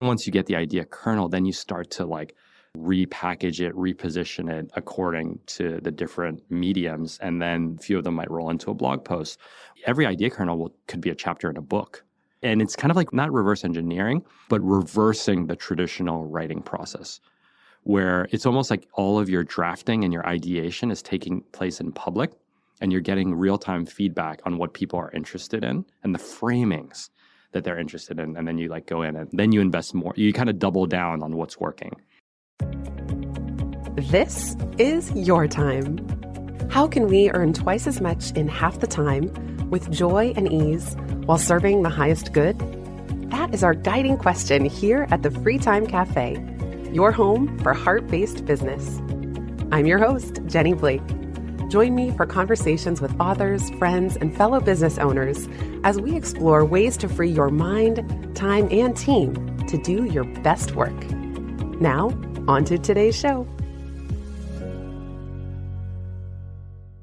Once you get the idea kernel, then you start to like repackage it, reposition it according to the different mediums. And then a few of them might roll into a blog post. Every idea kernel could be a chapter in a book. And it's kind of like not reverse engineering, but reversing the traditional writing process, where it's almost like all of your drafting and your ideation is taking place in public, and you're getting real-time feedback on what people are interested in and the framings that they're interested in. And then you like go in and then you invest more. You kind of double down on what's working. This is your time. How can we earn twice as much in half the time with joy and ease while serving the highest good? That is our guiding question here at the Free Time Cafe, your home for heart-based business. I'm your host, Jenny Blake. Join me for conversations with authors, friends, and fellow business owners as we explore ways to free your mind, time, and team to do your best work. Now, on to today's show.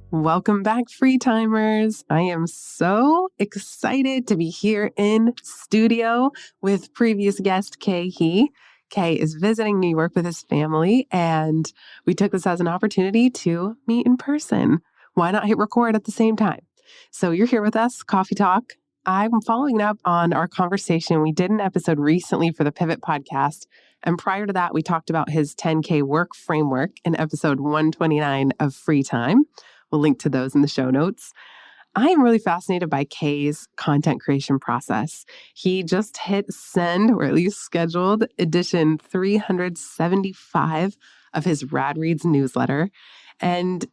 Welcome back, Free Timers. I am so excited to be here in studio with previous guest Khe Hy. Khe is visiting New York with his family, and we took this as an opportunity to meet in person. Why not hit record at the same time? So you're here with us, Coffee Talk. I'm following up on our conversation. We did an episode recently for the Pivot podcast, and prior to that, we talked about his 10K work framework in episode 129 of Free Time. We'll link to those in the show notes. I am really fascinated by Khe's content creation process. He just hit send, or at least scheduled, edition 375 of his RadReads newsletter. And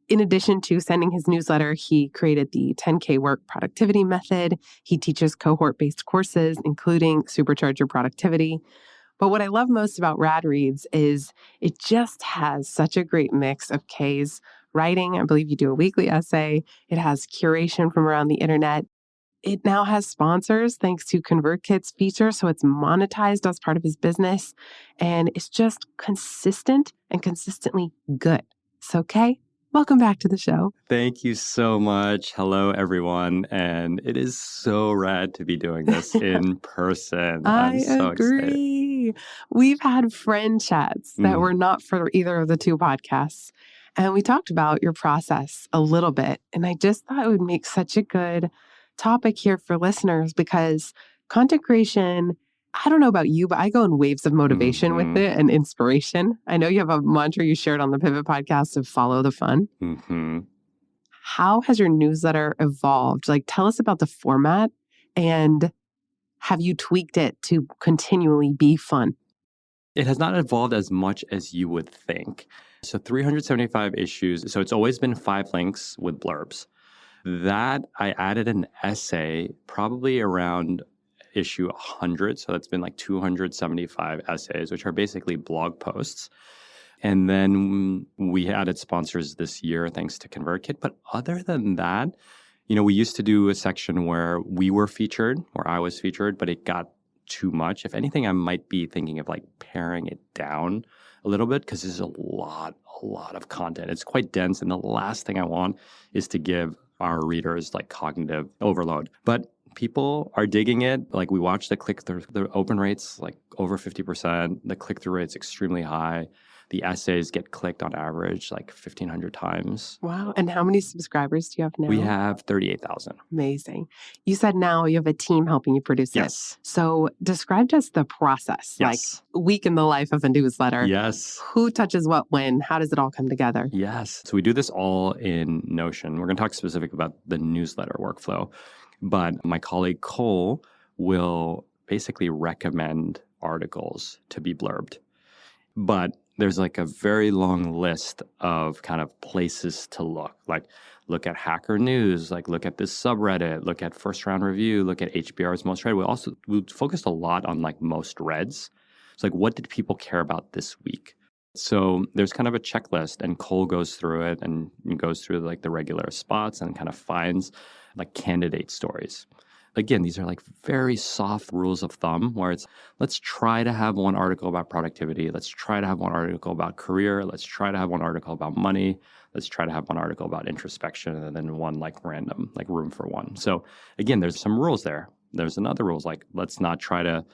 in addition to sending his newsletter, he created the 10K work productivity method. He teaches cohort-based courses, including Supercharge Your Productivity. But what I love most about RadReads is it just has such a great mix of Khe's writing. I believe you do a weekly essay. It has curation from around the internet. It now has sponsors thanks to ConvertKit's feature, so it's monetized as part of his business. And it's just consistent and consistently good. So, Khe, welcome back to the show. Thank you so much. Hello, everyone. And it is so rad to be doing this in person. I'm so agree. excited. We've had friend chats that were not for either of the two podcasts. And we talked about your process a little bit. And I just thought it would make such a good topic here for listeners because content creation, I don't know about you, but I go in waves of motivation with it and inspiration. I know you have a mantra you shared on the Pivot podcast of follow the fun. How has your newsletter evolved? Like, tell us about the format, and have you tweaked it to continually be fun? It has not evolved as much as you would think. So 375 issues. So it's always been 5 links with blurbs. That I added an essay probably around issue 100. So that's been like 275 essays, which are basically blog posts. And then we added sponsors this year thanks to ConvertKit. But other than that, we used to do a section where we were featured, or I was featured, but it got too much. If anything, I might be thinking of like paring it down a little bit because there's a lot of content. It's quite dense. And the last thing I want is to give our readers like cognitive overload. But people are digging it. Like we watch the click-through, the open rates like over 50%. The click-through rate's extremely high. The essays get clicked on average like 1,500 times. Wow. And how many subscribers do you have now? We have 38,000. Amazing. You said now you have a team helping you produce it. So describe to us the process, like a week in the life of a newsletter. Who touches what when? How does it all come together? So we do this all in Notion. We're going to talk specific about the newsletter workflow. But my colleague Cole will basically recommend articles to be blurbed. But there's like a very long list of kind of places to look. Like look at Hacker News, like look at this subreddit, look at First Round Review, look at HBR's Most Read. We focused a lot on like most reads. It's like, what did people care about this week? So there's kind of a checklist, and Cole goes through it and goes through like the regular spots and kind of finds like candidate stories. Again, these are like very soft rules of thumb where it's, let's try to have one article about productivity. Let's try to have one article about career. Let's try to have one article about money. Let's try to have one article about introspection, and then one like random, like room for one. So again, there's some rules there. There's another rules like, let's not try to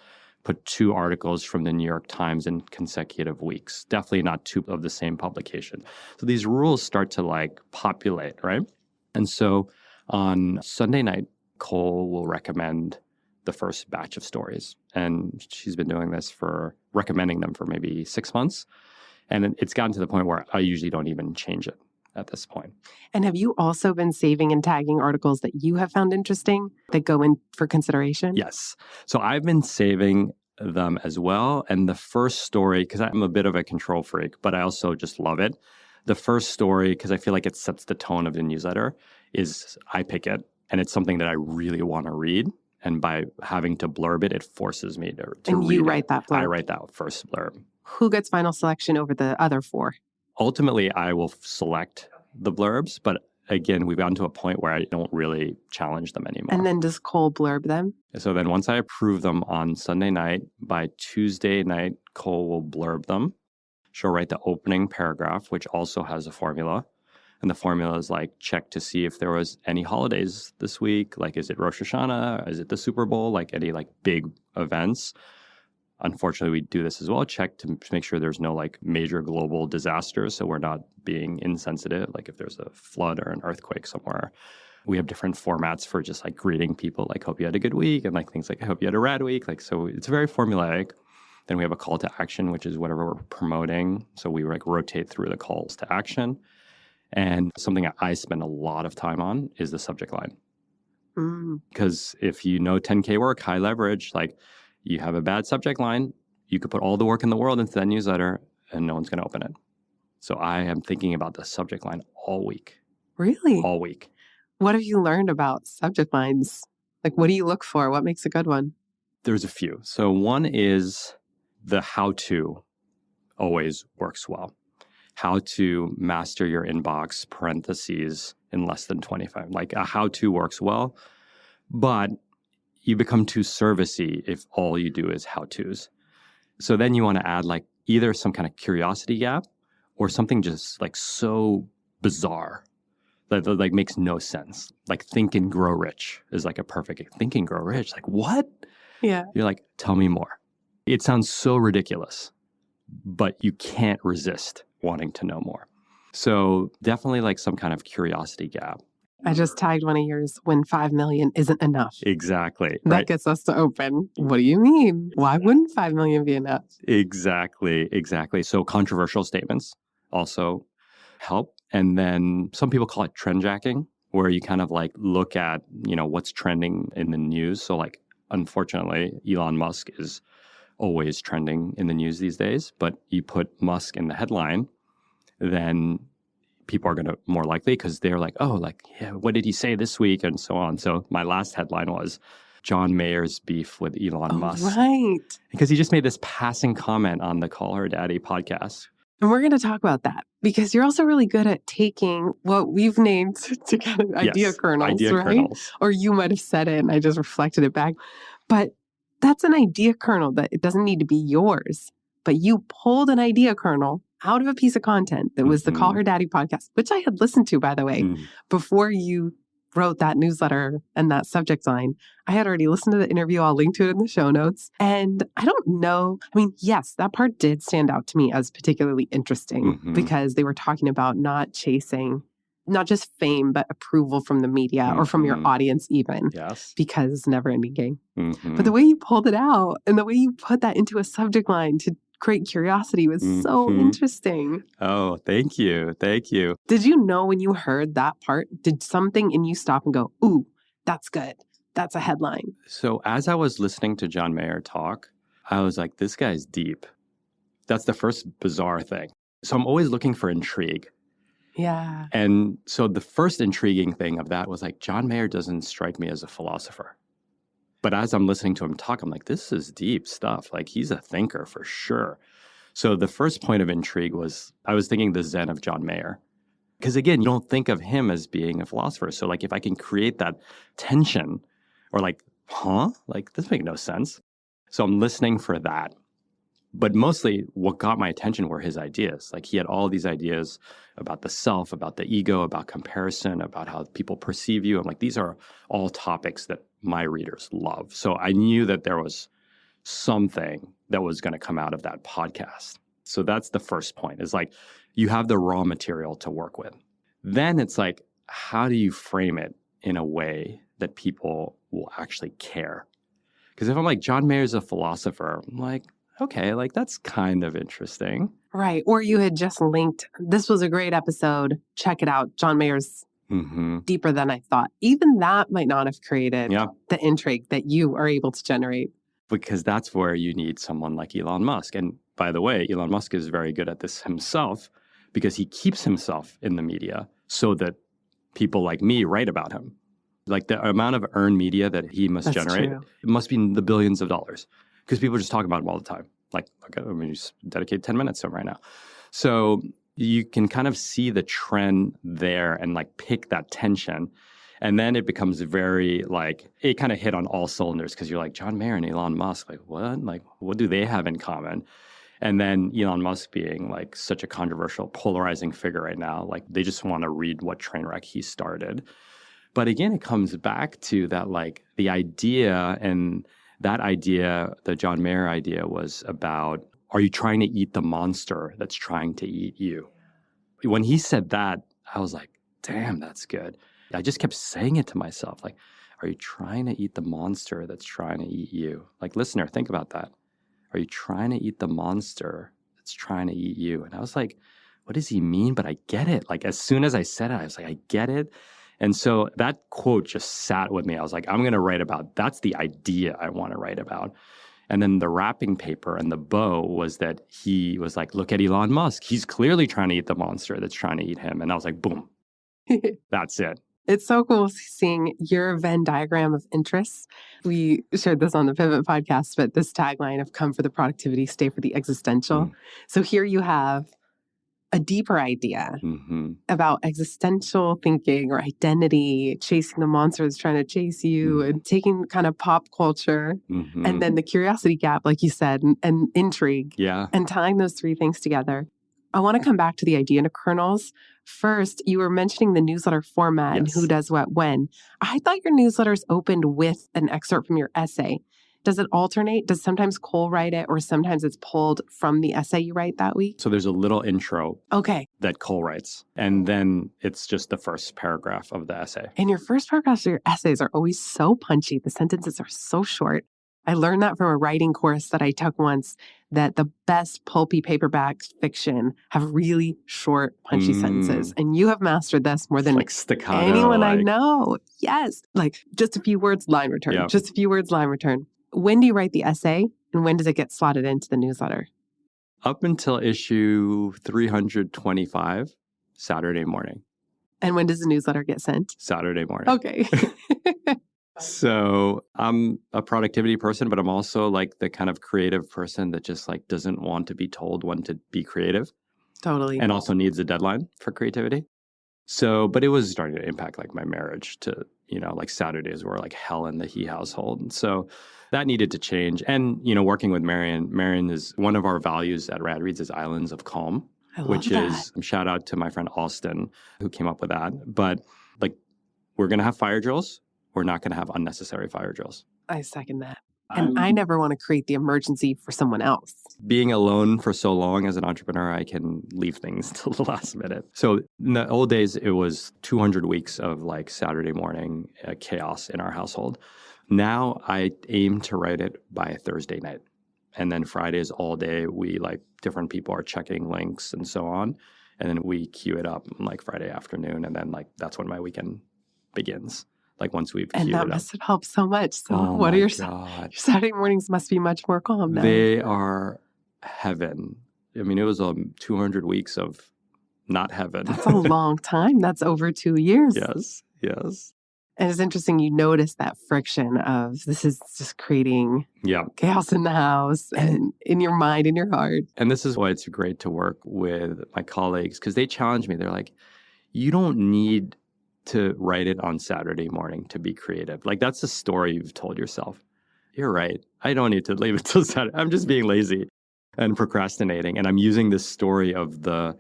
put 2 articles from the New York Times in consecutive weeks. Definitely not 2 of the same publication. So these rules start to like populate, right? And so on Sunday night, Cole will recommend the first batch of stories. And she's been doing this recommending them for maybe 6 months. And it's gotten to the point where I usually don't even change it at this point. And have you also been saving and tagging articles that you have found interesting that go in for consideration? Yes. So I've been saving them as well. And the first story, because I'm a bit of a control freak, but I also just love it. The first story, because I feel like it sets the tone of the newsletter, is I pick it. And it's something that I really want to read. And by having to blurb it, it forces me to and read you it. write that blurb? I write that first blurb. Who gets final selection over the other 4? Ultimately, I will select the blurbs, but again, we've gotten to a point where I don't really challenge them anymore. And then does Cole blurb them? So then once I approve them on Sunday night, by Tuesday night, Cole will blurb them. She'll write the opening paragraph, which also has a formula. And the formula is like, check to see if there was any holidays this week. Like, is it Rosh Hashanah? Is it the Super Bowl? Like any like big events. Unfortunately, we do this as well. Check to make sure there's no like major global disasters. So we're not being insensitive. Like if there's a flood or an earthquake somewhere, we have different formats for just like greeting people. Like, hope you had a good week. And like things like, I hope you had a rad week. Like, so it's very formulaic. Then we have a call to action, which is whatever we're promoting. So we like rotate through the calls to action. And something I spend a lot of time on is the subject line. Because if you know 10K work, high leverage, like you have a bad subject line, you could put all the work in the world into that newsletter and no one's going to open it. So I am thinking about the subject line all week. Really? All week. What have you learned about subject lines? Like, what do you look for? What makes a good one? There's a few. So one is the how-to always works well. How to master your inbox, parentheses, in less than 25. Like a how-to works well, but you become too servicey if all you do is how-tos. So then you want to add like either some kind of curiosity gap or something just like so bizarre that like makes no sense. Like Think and Grow Rich is like a perfect Think and Grow Rich. Like what? Yeah. You're like, tell me more. It sounds so ridiculous, but you can't resist wanting to know more. So definitely like some kind of curiosity gap. I just tagged one of yours, when 5 million isn't enough. Exactly. That Right? gets us to open. What do you mean? Why wouldn't 5 million be enough? Exactly. So controversial statements also help. And then some people call it trend jacking, where you kind of like look at, what's trending in the news. So like, unfortunately, Elon Musk is always trending in the news these days, but you put Musk in the headline, then people are going to more likely, because they're like, oh, like, yeah, what did he say this week? And so on. So my last headline was John Mayer's beef with Elon Musk. Right. Because he just made this passing comment on the Call Her Daddy podcast. And we're going to talk about that because you're also really good at taking what we've named to kind of idea kernels, right? Kernels. Or you might have said it and I just reflected it back. But that's an idea kernel that it doesn't need to be yours. But you pulled an idea kernel out of a piece of content that was the Call Her Daddy podcast, which I had listened to, by the way, before you wrote that newsletter and that subject line. I had already listened to the interview. I'll link to it in the show notes. And I don't know. I mean, yes, that part did stand out to me as particularly interesting because they were talking about not chasing, not just fame, but approval from the media or from your audience even. Yes. Because it's a never-ending game. But the way you pulled it out and the way you put that into a subject line to create curiosity was so interesting. Oh, thank you. Thank you. Did you know when you heard that part, did something in you stop and go, ooh, that's good. That's a headline? So as I was listening to John Mayer talk, I was like, this guy's deep. That's the first bizarre thing. So I'm always looking for intrigue. Yeah. And so the first intriguing thing of that was like, John Mayer doesn't strike me as a philosopher. But as I'm listening to him talk, I'm like, this is deep stuff. Like, he's a thinker for sure. So the first point of intrigue was, I was thinking the Zen of John Mayer. Because again, you don't think of him as being a philosopher. So like, if I can create that tension or like, like, this makes no sense. So I'm listening for that. But mostly what got my attention were his ideas. Like, he had all these ideas about the self, about the ego, about comparison, about how people perceive you. I'm like, these are all topics that my readers love. So I knew that there was something that was going to come out of that podcast. So that's the first point, is like you have the raw material to work with. Then it's like, how do you frame it in a way that people will actually care? Because if I'm like, John Mayer's a philosopher, I'm like, okay, like that's kind of interesting. Right. Or you had just linked, this was a great episode. Check it out. John Mayer's deeper than I thought. Even that might not have created the intrigue that you are able to generate. Because that's where you need someone like Elon Musk. And by the way, Elon Musk is very good at this himself because he keeps himself in the media so that people like me write about him. Like the amount of earned media that he must generate, it must be in the billions of dollars because people just talk about him all the time. Like, okay, I mean, just dedicate 10 minutes to him right now. So you can kind of see the trend there and like pick that tension. And then it becomes very like, it kind of hit on all cylinders because you're like, John Mayer and Elon Musk, like what? Like, what do they have in common? And then Elon Musk being like such a controversial, polarizing figure right now, like they just want to read what train wreck he started. But again, it comes back to that, like the idea, and that idea, the John Mayer idea was about, are you trying to eat the monster that's trying to eat you? When he said that, I was like, damn, that's good. I just kept saying it to myself, like, are you trying to eat the monster that's trying to eat you? Like, listener, think about that. Are you trying to eat the monster that's trying to eat you? And I was like, what does he mean? But I get it. Like, as soon as I said it, I was like, I get it. And so that quote just sat with me. I was like, I'm going to write about, that's the idea I want to write about. And then the wrapping paper and the bow was that he was like, look at Elon Musk. He's clearly trying to eat the monster that's trying to eat him. And I was like, boom, that's it. It's so cool seeing your Venn diagram of interests. We shared this on the Pivot podcast, but this tagline of come for the productivity, stay for the existential. So here you have a deeper idea about existential thinking or identity, chasing the monster that's trying to chase you, and taking kind of pop culture, and then the curiosity gap, like you said, and intrigue, and tying those three things together. I want to come back to the idea of kernels. First, you were mentioning the newsletter format and who does what when. I thought your newsletters opened with an excerpt from your essay. Does it alternate? Does sometimes Cole write it or sometimes it's pulled from the essay you write that week? So there's a little intro that Cole writes, and then it's just the first paragraph of the essay. And your first paragraphs of your essays are always so punchy. The sentences are so short. I learned that from a writing course that I took once, that the best pulpy paperback fiction have really short, punchy sentences. And you have mastered this more than like staccato, anyone I know. Yes. Like just a few words, line return. Just a few words, line return. When do you write the essay and when does it get slotted into the newsletter? Up until issue 325, Saturday morning. And when does the newsletter get sent? Saturday morning. Okay. So I'm a productivity person, but I'm also like the kind of creative person that just like doesn't want to be told when to be creative. Totally. And also needs a deadline for creativity. So, but it was starting to impact like my marriage to, you know, like Saturdays were like hell in the He household. And so that needed to change. And, you know, working with Marion is one of our values at RadReads is Islands of Calm, which is shout out to my friend Austin who came up with that. But like, we're going to have fire drills. We're not going to have unnecessary fire drills. I second that. And I never want to create the emergency for someone else. Being alone for so long as an entrepreneur, I can leave things till the last minute. So in the old days, it was 200 weeks of like Saturday morning chaos in our household. Now I aim to write it by Thursday night. And then Fridays all day, we like different people are checking links and so on. And then we queue it up like Friday afternoon. And then like that's when my weekend begins. Like once we've queued it up. And that must have helped so much. So what are your Saturday mornings must be much more calm now. They are heaven. I mean, it was 200 weeks of not heaven. That's a long time. That's over 2 years. Yes. And it's interesting you notice that friction of this is just creating chaos in the house and in your mind, in your heart. And this is why it's great to work with my colleagues because they challenge me. They're like, you don't need to write it on Saturday morning to be creative. Like that's a story you've told yourself. You're right. I don't need to leave it till Saturday. I'm just being lazy and procrastinating. And I'm using this story of the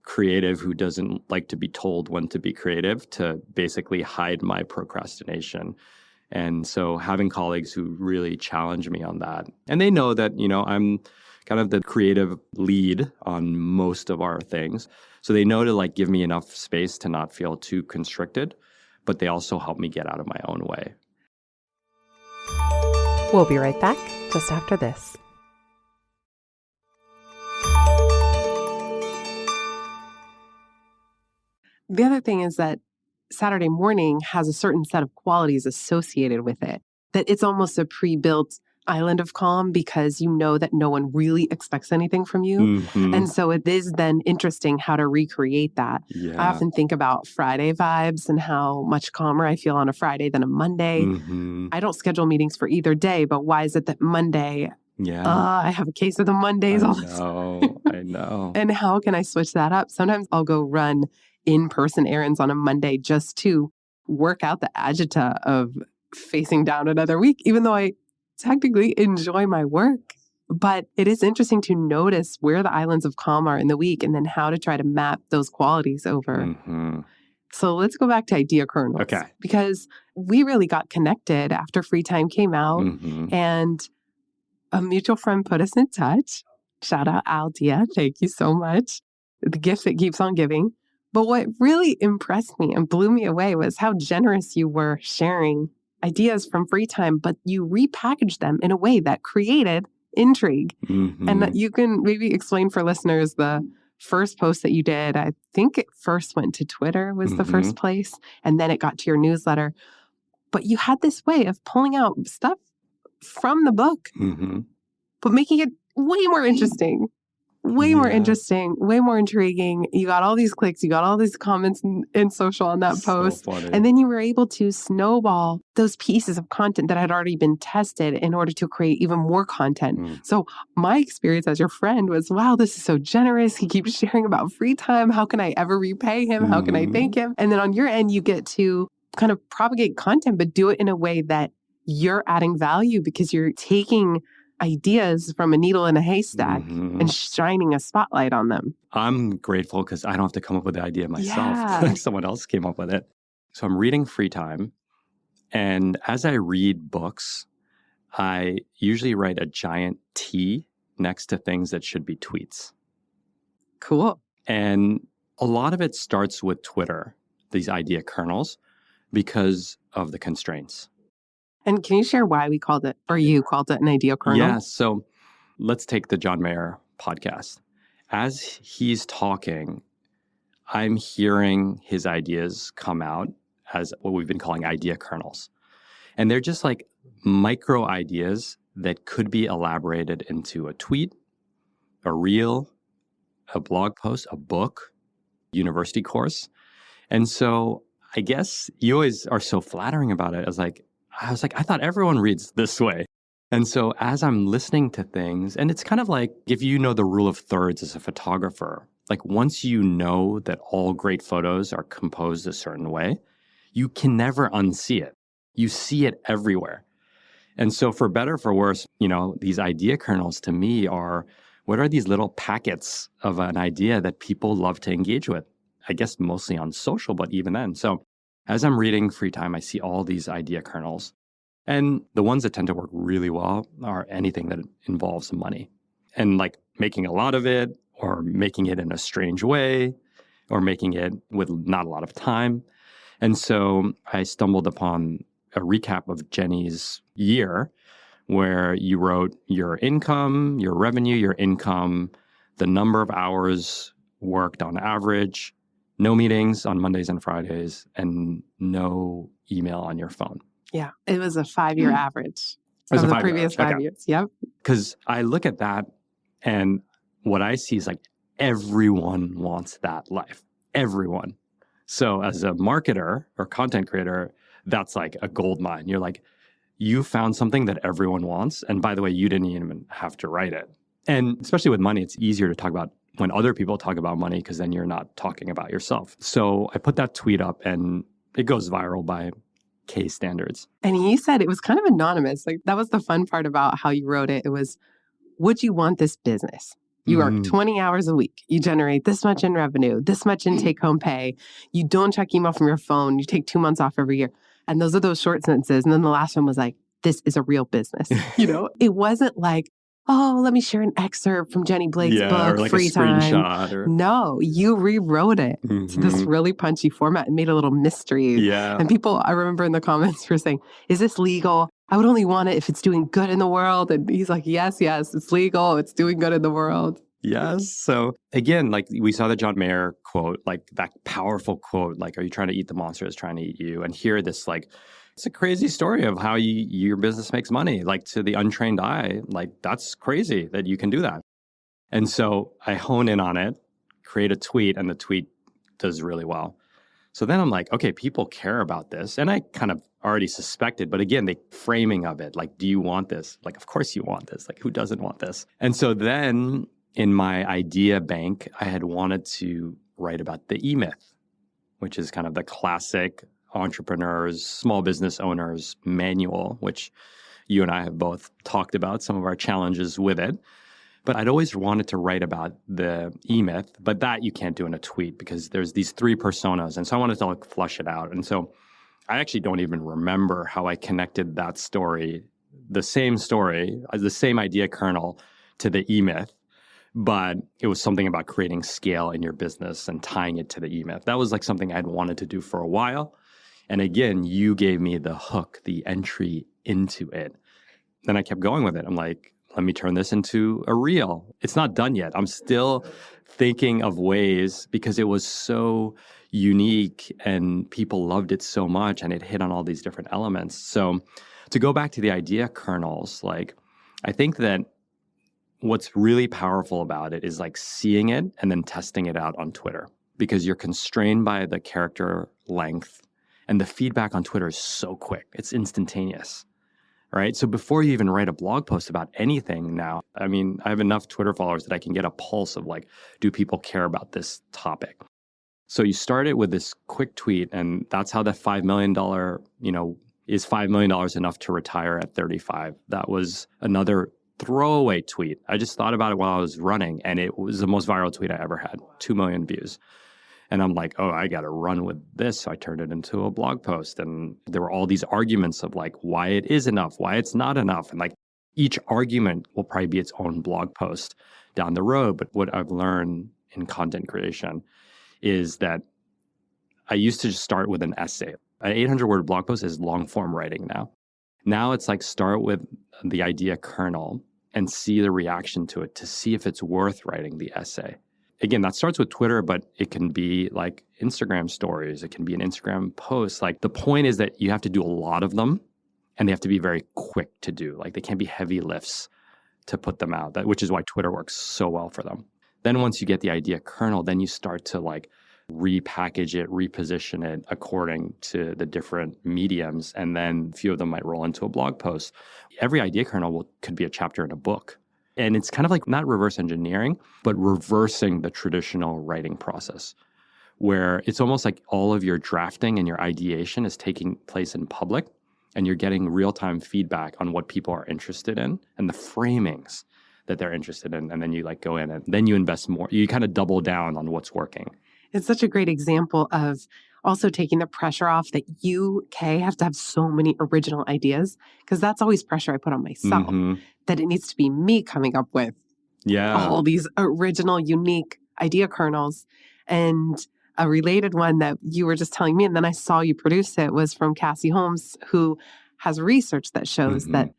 creative who doesn't like to be told when to be creative to basically hide my procrastination. And so having colleagues who really challenge me on that, and they know that, I'm kind of the creative lead on most of our things. So they know to like give me enough space to not feel too constricted, but they also help me get out of my own way. We'll be right back just after this. The other thing is that Saturday morning has a certain set of qualities associated with it, that it's almost a pre-built island of calm because you know that no one really expects anything from you. Mm-hmm. And so it is then interesting how to recreate that. Yeah. I often think about Friday vibes and how much calmer I feel on a Friday than a Monday. Mm-hmm. I don't schedule meetings for either day, but why is it that Monday, I have a case of the Mondays all the time. I know. And how can I switch that up? Sometimes I'll go run in-person errands on a Monday just to work out the agita of facing down another week, even though I technically enjoy my work. But it is interesting to notice where the islands of calm are in the week and then how to try to map those qualities over. Mm-hmm. So let's go back to idea kernels. Okay. Because we really got connected after Free Time came out, Mm-hmm. and a mutual friend put us in touch. Shout out Aldia. Thank you so much. The gift that keeps on giving. But what really impressed me and blew me away was how generous you were sharing ideas from Free Time, but you repackaged them in a way that created intrigue. Mm-hmm. And that you can maybe explain for listeners the first post that you did. I think it first went to Twitter was the first place, and then it got to your newsletter. But you had this way of pulling out stuff from the book, but making it way more interesting. Way more interesting, way more intriguing. You got all these clicks, you got all these comments in social on that post. Funny. And then you were able to snowball those pieces of content that had already been tested in order to create even more content. So my experience as your friend was, wow, this is so generous. He keeps sharing about Free Time. How can I ever repay him? How can I thank him? And then on your end, you get to kind of propagate content, but do it in a way that you're adding value because you're taking ideas from a needle in a haystack and shining a spotlight on them. I'm grateful because I don't have to come up with the idea myself. Yeah. Someone else came up with it. So I'm reading Free Time. And as I read books, I usually write a giant T next to things that should be tweets. Cool. And a lot of it starts with Twitter, these idea kernels, because of the constraints. And can you share why we called it, or you called it, an idea kernel? Yeah, so let's take the John Mayer podcast. As he's talking, I'm hearing his ideas come out as what we've been calling idea kernels. And they're just like micro ideas that could be elaborated into a tweet, a reel, a blog post, a book, university course. And so I guess you always are so flattering about it. I was like, I thought everyone reads this way. And so as I'm listening to things, and it's kind of like if you know the rule of thirds as a photographer, like once you know that all great photos are composed a certain way, you can never unsee it. You see it everywhere. And so for better or for worse, these idea kernels to me are, what are these little packets of an idea that people love to engage with? I guess mostly on social, but even then. So as I'm reading Free Time, I see all these idea kernels. And the ones that tend to work really well are anything that involves money. And like making a lot of it, or making it in a strange way, or making it with not a lot of time. And so I stumbled upon a recap of Jenny's year where you wrote your income, your revenue, your income, the number of hours worked on average, no meetings on Mondays and Fridays, and no email on your phone. Yeah, it was a 5-year average of the previous 5 years. Yep. Because I look at that and what I see is like everyone wants that life. Everyone. So as a marketer or content creator, that's like a gold mine. You're like, you found something that everyone wants. And by the way, you didn't even have to write it. And especially with money, it's easier to talk about when other people talk about money because then you're not talking about yourself. So I put that tweet up and it goes viral by Khe standards. And he said it was kind of anonymous. Like that was the fun part about how you wrote it. It was, would you want this business? You work 20 hours a week. You generate this much in revenue, this much in take-home pay. You don't check email from your phone. You take 2 months off every year. And those are those short sentences. And then the last one was like, this is a real business. It wasn't like, oh, let me share an excerpt from Jenny Blake's Yeah, or book, like a Free Time. screenshot or No, you rewrote it to this really punchy format and made a little mystery. yeah. And people, I remember in the comments were saying, is this legal? I would only want it if it's doing good in the world. And he's like, yes, it's legal. It's doing good in the world. Yes. So again, like we saw the John Mayer quote, like that powerful quote, like, are you trying to eat the monster that's trying to eat you? And here this like, it's a crazy story of how your business makes money. Like to the untrained eye, like that's crazy that you can do that. And so I hone in on it, create a tweet, and the tweet does really well. So then I'm like, okay, people care about this. And I kind of already suspected, but again, the framing of it, like, do you want this? Like, of course you want this. Like, who doesn't want this? And so then in my idea bank, I had wanted to write about the E-myth, which is kind of the classic entrepreneurs, small business owners manual, which you and I have both talked about some of our challenges with it. But I'd always wanted to write about the E-myth, but that you can't do in a tweet because there's these three personas. And so I wanted to like flush it out. And so I actually don't even remember how I connected that story, the same idea kernel to the E-myth, but it was something about creating scale in your business and tying it to the E-myth. That was like something I'd wanted to do for a while. And again, you gave me the hook, the entry into it. Then I kept going with it. I'm like, let me turn this into a reel. It's not done yet. I'm still thinking of ways because it was so unique and people loved it so much and it hit on all these different elements. So to go back to the idea kernels, like I think that what's really powerful about it is like seeing it and then testing it out on Twitter because you're constrained by the character length and the feedback on Twitter is so quick. It's instantaneous. Right? So before you even write a blog post about anything now, I mean, I have enough Twitter followers that I can get a pulse of like, do people care about this topic? So you start it with this quick tweet, and that's how the $5 million, is $5 million enough to retire at 35? That was another throwaway tweet. I just thought about it while I was running, and it was the most viral tweet I ever had, 2 million views. And I'm like, oh, I got to run with this. So I turned it into a blog post. And there were all these arguments of like why it is enough, why it's not enough. And like each argument will probably be its own blog post down the road. But what I've learned in content creation is that I used to just start with an essay. An 800-word blog post is long form writing now. Now it's like start with the idea kernel and see the reaction to it to see if it's worth writing the essay. Again, that starts with Twitter, but it can be like Instagram stories. It can be an Instagram post. Like the point is that you have to do a lot of them and they have to be very quick to do. Like they can't be heavy lifts to put them out, which is why Twitter works so well for them. Then once you get the idea kernel, then you start to like repackage it, reposition it according to the different mediums. And then a few of them might roll into a blog post. Every idea kernel could be a chapter in a book. And it's kind of like not reverse engineering, but reversing the traditional writing process, where it's almost like all of your drafting and your ideation is taking place in public, and you're getting real-time feedback on what people are interested in and the framings that they're interested in. And then you like go in and then you invest more. You kind of double down on what's working. It's such a great example of also taking the pressure off that you, Khe, have to have so many original ideas, because that's always pressure I put on myself, that it needs to be me coming up with all these original, unique idea kernels. And a related one that you were just telling me, and then I saw you produce it, was from Cassie Holmes, who has research that shows that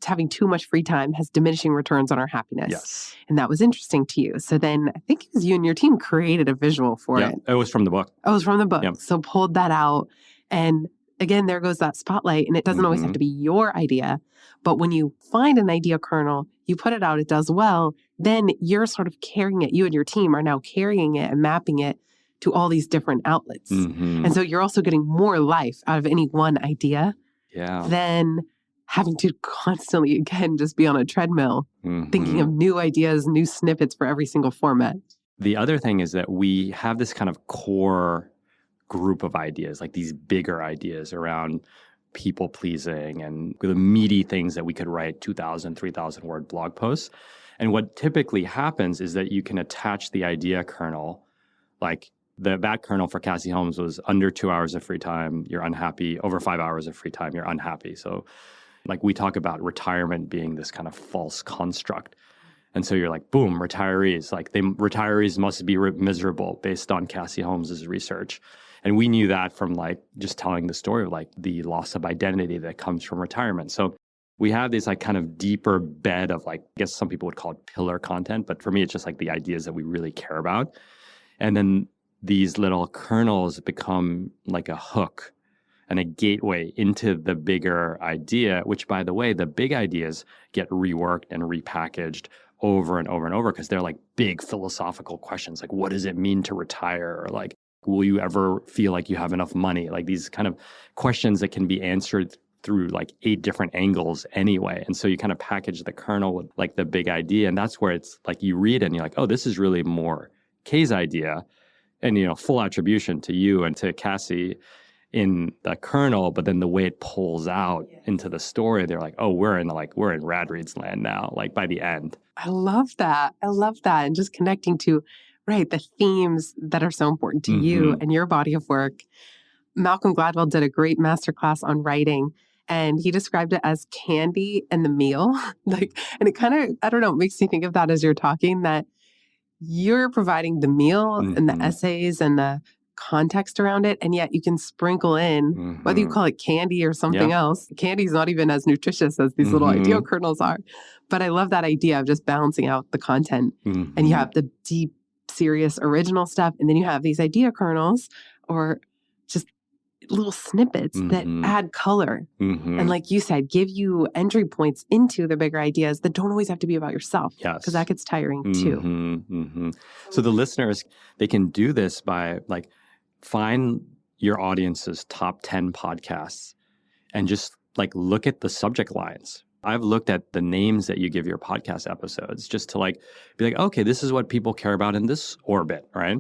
having too much free time has diminishing returns on our happiness. Yes. And that was interesting to you. So then I think it was you and your team created a visual for it. It was from the book. Oh, it was from the book. Yep. So pulled that out. And again, there goes that spotlight. And it doesn't always have to be your idea. But when you find an idea kernel, you put it out, it does well, then you're sort of carrying it. You and your team are now carrying it and mapping it to all these different outlets. And so you're also getting more life out of any one idea than having to constantly, again, just be on a treadmill, thinking of new ideas, new snippets for every single format. The other thing is that we have this kind of core group of ideas, like these bigger ideas around people pleasing and the meaty things that we could write 2,000, 3,000 word blog posts. And what typically happens is that you can attach the idea kernel, like The bat kernel for Cassie Holmes was under 2 hours of free time, you're unhappy. Over 5 hours of free time, you're unhappy. So like we talk about retirement being this kind of false construct. And so you're like, boom, retirees. Like retirees must be miserable based on Cassie Holmes's research. And we knew that from like just telling the story of like the loss of identity that comes from retirement. So we have this like kind of deeper bed of like, I guess some people would call it pillar content, but for me, it's just like the ideas that we really care about. And then these little kernels become like a hook and a gateway into the bigger idea, which by the way, the big ideas get reworked and repackaged over and over and over because they're like big philosophical questions. Like, what does it mean to retire? Or like, will you ever feel like you have enough money? Like these kind of questions that can be answered through like 8 different angles anyway. And so you kind of package the kernel with like the big idea. And that's where it's like you read it and you're like, oh, this is really more Khe's idea. And, you know, full attribution to you and to Cassie in the kernel, but then the way it pulls out into the story, they're like, oh, we're in RadReads land now, like by the end. I love that. I love that. And just connecting to, right, the themes that are so important to you and your body of work. Malcolm Gladwell did a great masterclass on writing, and he described it as candy and the meal. And it kind of, I don't know, it makes me think of that as you're talking, that you're providing the meal and the essays and the context around it, and yet you can sprinkle in, whether you call it candy or something else. Candy's not even as nutritious as these little idea kernels are. But I love that idea of just balancing out the content. And you have the deep, serious, original stuff, and then you have these idea kernels or just little snippets that add color. And like you said, give you entry points into the bigger ideas that don't always have to be about yourself. Yes. Because that gets tiring too. So the listeners, they can do this by like find your audience's top 10 podcasts and just like look at the subject lines. I've looked at the names that you give your podcast episodes just to like be like, okay, this is what people care about in this orbit, right?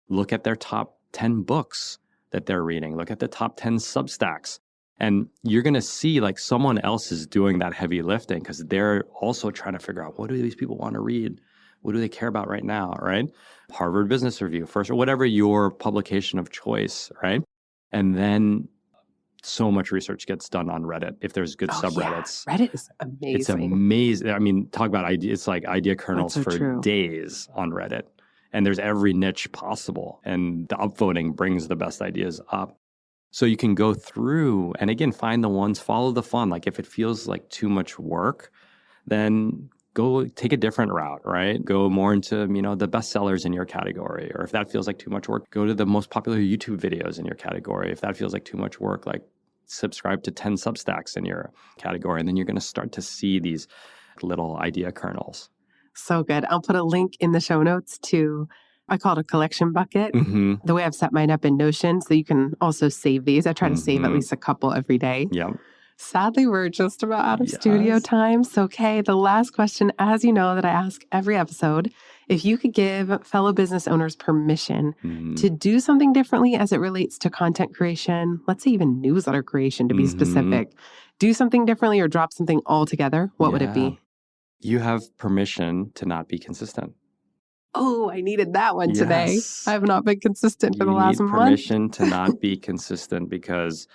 Look at their top 10 books that they're reading. Look at the top 10 Substacks. And you're going to see like someone else is doing that heavy lifting because they're also trying to figure out what do these people want to read? What do they care about right now, right? Harvard Business Review first, or whatever your publication of choice, right? And then so much research gets done on Reddit if there's good subreddits. Yeah. Reddit is amazing. It's amazing. I mean, talk about idea. It's like idea kernels for days on Reddit. And there's every niche possible. And the upvoting brings the best ideas up. So you can go through and again, find the ones, follow the fun. Like if it feels like too much work, then go take a different route, right? Go more into, you know, the bestsellers in your category. Or if that feels like too much work, go to the most popular YouTube videos in your category. If that feels like too much work, like subscribe to 10 Substacks in your category. And then you're going to start to see these little idea kernels. So good. I'll put a link in the show notes to, I call it a collection bucket. The way I've set mine up in Notion, so you can also save these. I try to save at least a couple every day. Yeah. Sadly, we're just about out of studio time. So, Khe, the last question, as you know, that I ask every episode, if you could give fellow business owners permission to do something differently as it relates to content creation, let's say even newsletter creation to be specific, do something differently or drop something altogether, what would it be? You have permission to not be consistent. Oh, I needed that one today. I have not been consistent for the last month. You need permission to not be consistent because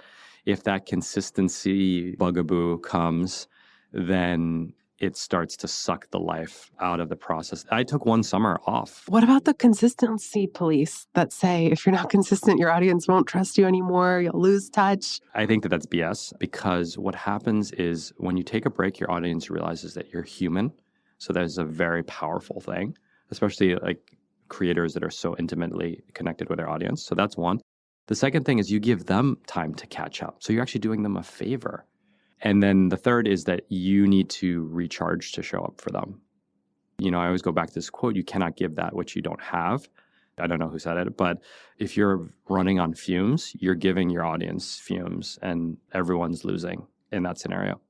if that consistency bugaboo comes, then it starts to suck the life out of the process. I took one summer off. What about the consistency police that say if you're not consistent, your audience won't trust you anymore, you'll lose touch? I think that that's BS because what happens is when you take a break, your audience realizes that you're human. So that is a very powerful thing, especially like creators that are so intimately connected with their audience. So that's one. The second thing is you give them time to catch up. So you're actually doing them a favor. And then the third is that you need to recharge to show up for them. You know, I always go back to this quote, you cannot give that which you don't have. I don't know who said it, but if you're running on fumes, you're giving your audience fumes and everyone's losing in that scenario.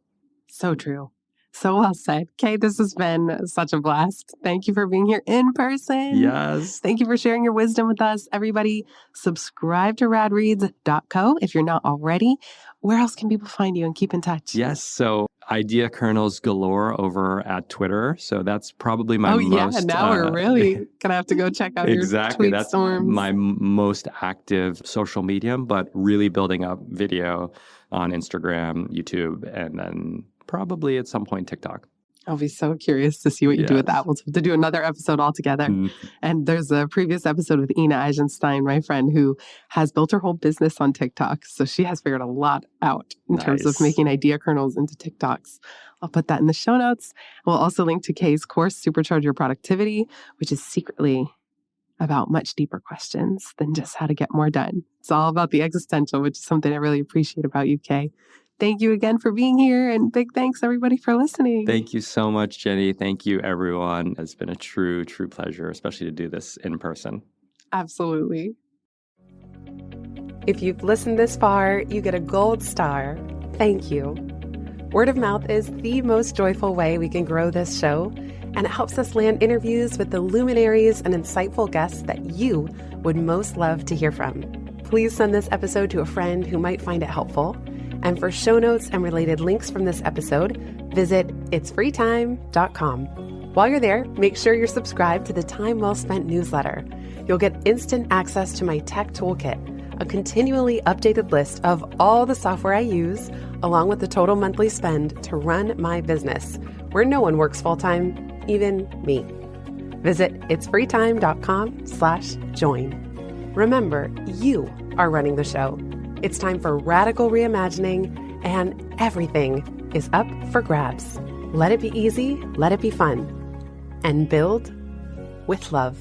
So true. So well said. Khe, this has been such a blast. Thank you for being here in person. Yes. Thank you for sharing your wisdom with us. Everybody, subscribe to radreads.co if you're not already. Where else can people find you and keep in touch? Yes. So idea kernels galore over at Twitter. So that's probably my most... now we're really going to have to go check out exactly. your tweet That's storms. my most active social medium, but really building up video on Instagram, YouTube, and then probably at some point TikTok. I'll be so curious to see what you do with that. We'll have to do another episode altogether. And there's a previous episode with Ina Eisenstein, my friend, who has built her whole business on TikTok. So she has figured a lot out in terms of making idea kernels into TikToks. I'll put that in the show notes. We'll also link to Khe's course, Supercharge Your Productivity, which is secretly about much deeper questions than just how to get more done. It's all about the existential, which is something I really appreciate about you, Khe. Thank you again for being here, and big thanks, everybody, for listening. Thank you so much, Jenny. Thank you, everyone. It's been a true pleasure, especially to do this in person. Absolutely. If you've listened this far, you get a gold star. Thank you. Word of mouth is the most joyful way we can grow this show, and it helps us land interviews with the luminaries and insightful guests that you would most love to hear from. Please send this episode to a friend who might find it helpful. And for show notes and related links from this episode, visit itsfreetime.com. While you're there, make sure you're subscribed to the Time Well Spent newsletter. You'll get instant access to my tech toolkit, a continually updated list of all the software I use, along with the total monthly spend to run my business, where no one works full-time, even me. Visit itsfreetime.com/join. Remember, you are running the show. It's time for radical reimagining, and everything is up for grabs. Let it be easy, let it be fun, and build with love.